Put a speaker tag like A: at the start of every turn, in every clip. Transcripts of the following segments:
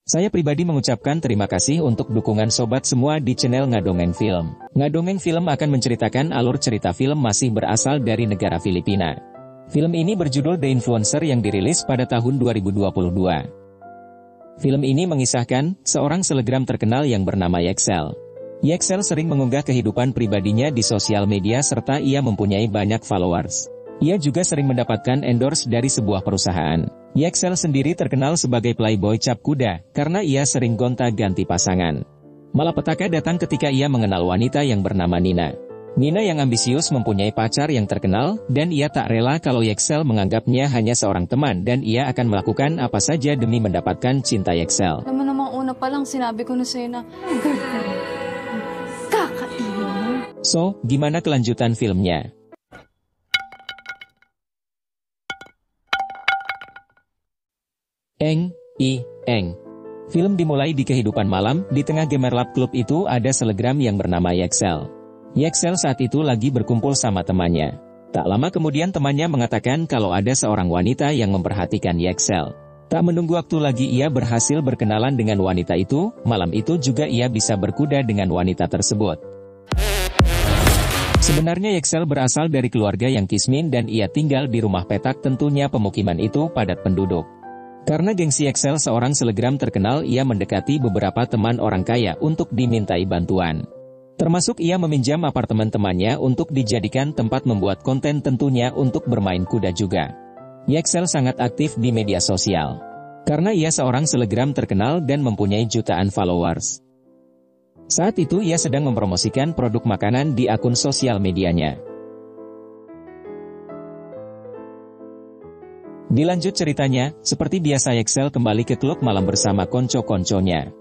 A: Saya pribadi mengucapkan terima kasih untuk dukungan sobat semua di channel Ngadongeng Film. Ngadongeng Film akan menceritakan alur cerita film masih berasal dari negara Filipina. Film ini berjudul The Influencer yang dirilis pada tahun 2022. Film ini mengisahkan seorang selegram terkenal yang bernama Yexel. Yexel sering mengunggah kehidupan pribadinya di sosial media serta ia mempunyai banyak followers. Ia juga sering mendapatkan endorse dari sebuah perusahaan. Yexel sendiri terkenal sebagai playboy cap kuda, karena ia sering gonta-ganti pasangan. Malapetaka datang ketika ia mengenal wanita yang bernama Nina. Nina yang ambisius mempunyai pacar yang terkenal, dan ia tak rela kalau Yexel menganggapnya hanya seorang teman dan ia akan melakukan apa saja demi mendapatkan cinta Yexel.
B: Alam mo namang una pa lang sinabi ko na sa'yo na kakainin.
A: So, gimana kelanjutan filmnya? Eng. Film dimulai di kehidupan malam, di tengah gemerlap klub itu ada selegram yang bernama Yexel. Yexel saat itu lagi berkumpul sama temannya. Tak lama kemudian temannya mengatakan kalau ada seorang wanita yang memperhatikan Yexel. Tak menunggu waktu lagi ia berhasil berkenalan dengan wanita itu, malam itu juga ia bisa berkuda dengan wanita tersebut. Sebenarnya Yexel berasal dari keluarga yang kismin dan ia tinggal di rumah petak, tentunya pemukiman itu padat penduduk. Karena gengsi Yexel seorang selegram terkenal, ia mendekati beberapa teman orang kaya untuk dimintai bantuan. Termasuk ia meminjam apartemen temannya untuk dijadikan tempat membuat konten, tentunya untuk bermain kuda juga. Yexel sangat aktif di media sosial. Karena ia seorang selegram terkenal dan mempunyai jutaan followers. Saat itu ia sedang mempromosikan produk makanan di akun sosial medianya. Dilanjut ceritanya, seperti biasa Yexel kembali ke klub malam bersama konco-konconya.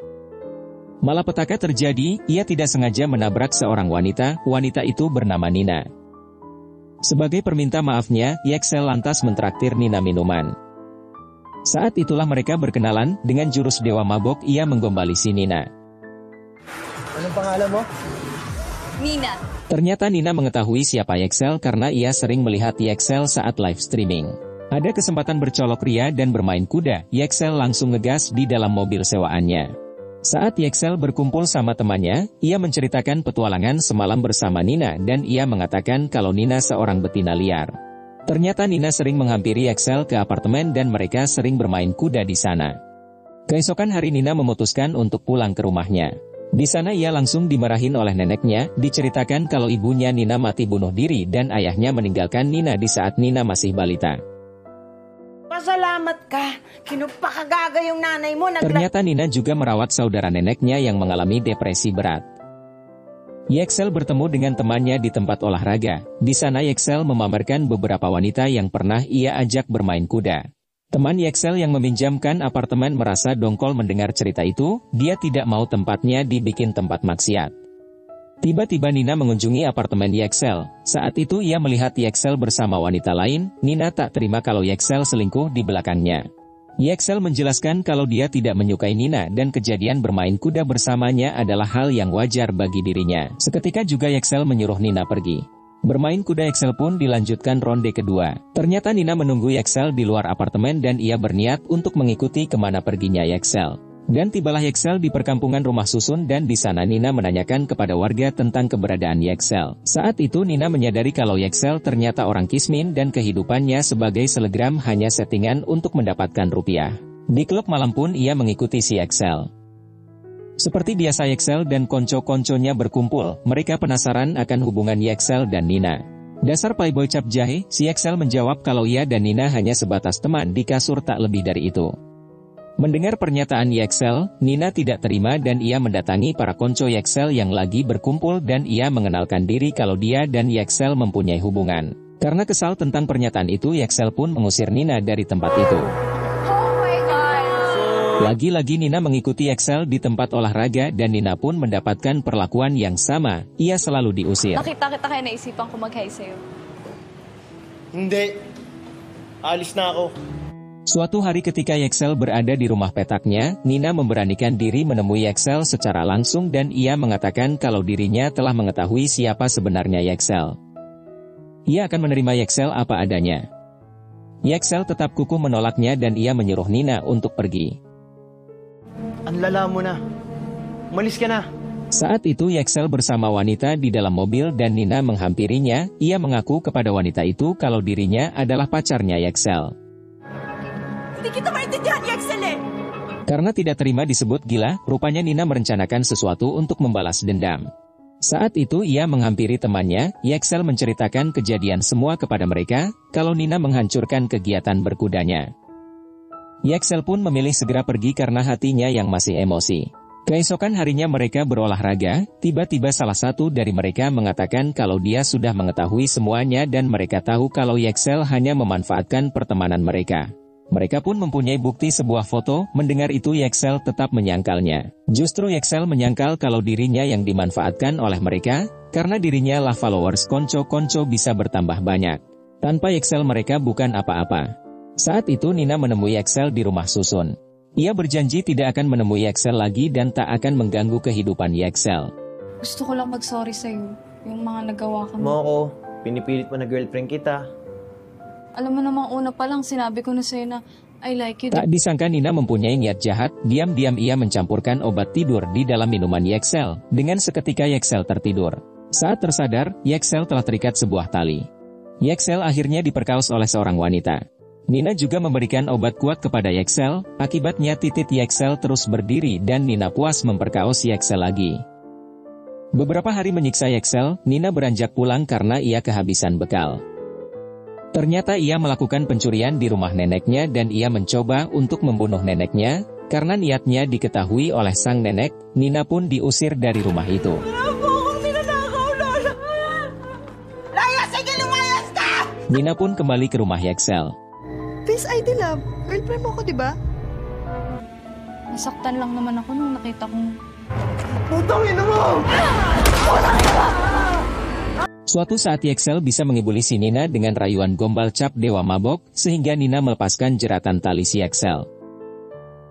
A: Malapetaka terjadi, ia tidak sengaja menabrak seorang wanita, wanita itu bernama Nina. Sebagai perminta maafnya, Yexel lantas mentraktir Nina minuman. Saat itulah mereka berkenalan, dengan jurus dewa mabok ia menggombali si Nina.
C: Anong pangalan mo?
B: Nina.
A: Ternyata Nina mengetahui siapa Yexel karena ia sering melihat Yexel saat live streaming. Ada kesempatan bercolok ria dan bermain kuda, Yexel langsung ngegas di dalam mobil sewaannya. Saat Yexel berkumpul sama temannya, ia menceritakan petualangan semalam bersama Nina dan ia mengatakan kalau Nina seorang betina liar. Ternyata Nina sering menghampiri Yexel ke apartemen dan mereka sering bermain kuda di sana. Keesokan hari Nina memutuskan untuk pulang ke rumahnya. Di sana ia langsung dimarahin oleh neneknya, diceritakan kalau ibunya Nina mati bunuh diri dan ayahnya meninggalkan Nina di saat Nina masih balita.
D: Pasalamat ka, kinupakagaga yung nanay mo.
A: Ternyata Nina juga merawat saudara neneknya yang mengalami depresi berat. Yexel bertemu dengan temannya di tempat olahraga. Di sana Yexel memamerkan beberapa wanita yang pernah ia ajak bermain kuda. Teman Yexel yang meminjamkan apartemen merasa dongkol mendengar cerita itu, dia tidak mau tempatnya dibikin tempat maksiat. Tiba-tiba Nina mengunjungi apartemen Yexel. Saat itu ia melihat Yexel bersama wanita lain. Nina tak terima kalau Yexel selingkuh di belakangnya. Yexel menjelaskan kalau dia tidak menyukai Nina dan kejadian bermain kuda bersamanya adalah hal yang wajar bagi dirinya. Seketika juga Yexel menyuruh Nina pergi. Bermain kuda Yexel pun dilanjutkan ronde kedua. Ternyata Nina menunggu Yexel di luar apartemen dan ia berniat untuk mengikuti kemana perginya Yexel. Dan tibalah Yexel di perkampungan rumah susun dan di sana Nina menanyakan kepada warga tentang keberadaan Yexel. Saat itu Nina menyadari kalau Yexel ternyata orang kismin dan kehidupannya sebagai selegram hanya settingan untuk mendapatkan rupiah. Di klub malam pun ia mengikuti si Yexel. Seperti biasa Yexel dan konco-konconya berkumpul, mereka penasaran akan hubungan Yexel dan Nina. Dasar playboy cap jahe, si Yexel menjawab kalau ia dan Nina hanya sebatas teman di kasur, tak lebih dari itu. Mendengar pernyataan Yexel, Nina tidak terima dan ia mendatangi para konco Yexel yang lagi berkumpul dan ia mengenalkan diri kalau dia dan Yexel mempunyai hubungan. Karena kesal tentang pernyataan itu, Yexel pun mengusir Nina dari tempat itu. Lagi-lagi Nina mengikuti Yexel di tempat olahraga dan Nina pun mendapatkan perlakuan yang sama, ia selalu diusir.
B: Nakita kita kaya naisipan ko mag-hi sa'yo.
C: Hindi. Alis na ako.
A: Suatu hari ketika Yexel berada di rumah petaknya, Nina memberanikan diri menemui Yexel secara langsung dan ia mengatakan kalau dirinya telah mengetahui siapa sebenarnya Yexel. Ia akan menerima Yexel apa adanya. Yexel tetap kukuh menolaknya dan ia menyuruh Nina untuk pergi.
C: Ang lala mo na. Umalis ka na.
A: Saat itu Yexel bersama wanita di dalam mobil dan Nina menghampirinya. Ia mengaku kepada wanita itu kalau dirinya adalah pacarnya Yexel.
D: Hindi kita maintindihan, Yexel eh!
A: Karena tidak terima disebut gila, rupanya Nina merencanakan sesuatu untuk membalas dendam. Saat itu ia menghampiri temannya, Yexel menceritakan kejadian semua kepada mereka, kalau Nina menghancurkan kegiatan berkudanya. Yexel pun memilih segera pergi karena hatinya yang masih emosi. Keesokan harinya mereka berolahraga, tiba-tiba salah satu dari mereka mengatakan kalau dia sudah mengetahui semuanya dan mereka tahu kalau Yexel hanya memanfaatkan pertemanan mereka. Mereka pun mempunyai bukti sebuah foto. Mendengar itu Yexel tetap menyangkalnya. Justru Yexel menyangkal kalau dirinya yang dimanfaatkan oleh mereka, karena dirinya lah followers konco-konco bisa bertambah banyak. Tanpa Yexel mereka bukan apa-apa. Saat itu Nina menemui Yexel di rumah susun. Ia berjanji tidak akan menemui Yexel lagi dan tak akan mengganggu kehidupan Yexel.
B: Gusto ko lang mag-sorry sa'yo. Yung mga nagawa ka
C: Mo
B: mo.
C: ako, pinipilit mo na girlfriend kita.
B: Alam mo namang una pa lang sinabi ko na sa'yo na I like you.
A: Tak disangka Nina mempunyai niat jahat, diam-diam ia mencampurkan obat tidur di dalam minuman Yexel. Dengan seketika Yexel tertidur. Saat tersadar, Yexel telah terikat sebuah tali. Yexel akhirnya diperkaos oleh seorang wanita. Nina juga memberikan obat kuat kepada Yexel, akibatnya titik Yexel terus berdiri dan Nina puas memperkaos Yexel lagi. Beberapa hari menyiksa Yexel, Nina beranjak pulang karena ia kehabisan bekal. Ternyata ia melakukan pencurian di rumah neneknya dan ia mencoba untuk membunuh neneknya, karena niatnya diketahui oleh sang nenek, Nina pun diusir dari rumah itu.
D: Ako akong ninanakaw, Lola! Laya, sige, lumayas ka!
A: Nina pun kembali ke rumah Yexel.
E: Face ID love. Girlfriend mo ko, di ba?
B: Nasaktan lang naman ako nung nakita kong
C: Putang ina mo!
A: Suatu saat Yexel bisa mengibuli si Nina dengan rayuan gombal cap dewa mabok, sehingga Nina melepaskan jeratan tali si Yexel.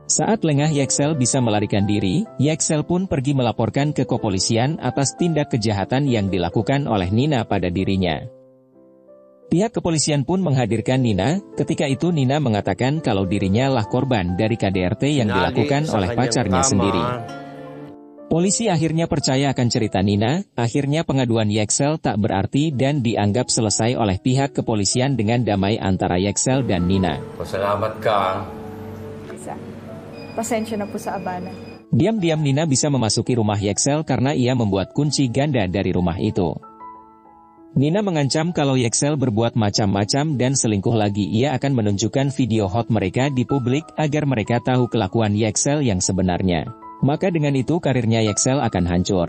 A: Saat lengah Yexel bisa melarikan diri, Yexel pun pergi melaporkan ke kepolisian atas tindak kejahatan yang dilakukan oleh Nina pada dirinya. Pihak kepolisian pun menghadirkan Nina. Ketika itu Nina mengatakan kalau dirinya lah korban dari KDRT yang dilakukan oleh pacarnya sendiri. Polisi akhirnya percaya akan cerita Nina. Akhirnya pengaduan Yexel tak berarti dan dianggap selesai oleh pihak kepolisian dengan damai antara Yexel dan Nina.
F: Pasalamat ka.
E: Pasensya na po sa abana.
A: Diam-diam Nina bisa memasuki rumah Yexel karena ia membuat kunci ganda dari rumah itu. Nina mengancam kalau Yexel berbuat macam-macam dan selingkuh lagi ia akan menunjukkan video hot mereka di publik agar mereka tahu kelakuan Yexel yang sebenarnya. Maka dengan itu karirnya Yexel akan hancur.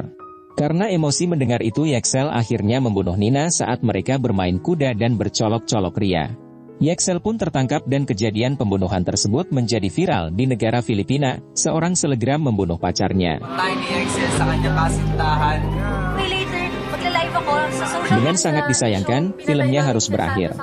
A: Karena emosi mendengar itu Yexel akhirnya membunuh Nina saat mereka bermain kuda dan bercolok-colok ria. Yexel pun tertangkap dan kejadian pembunuhan tersebut menjadi viral di negara Filipina. Seorang selegram membunuh pacarnya.
F: Tayo ni Yexel sa kanyang kasintahan.
B: May later, magla-live ako sa social
A: Dengan sangat disayangkan, filmnya harus berakhir.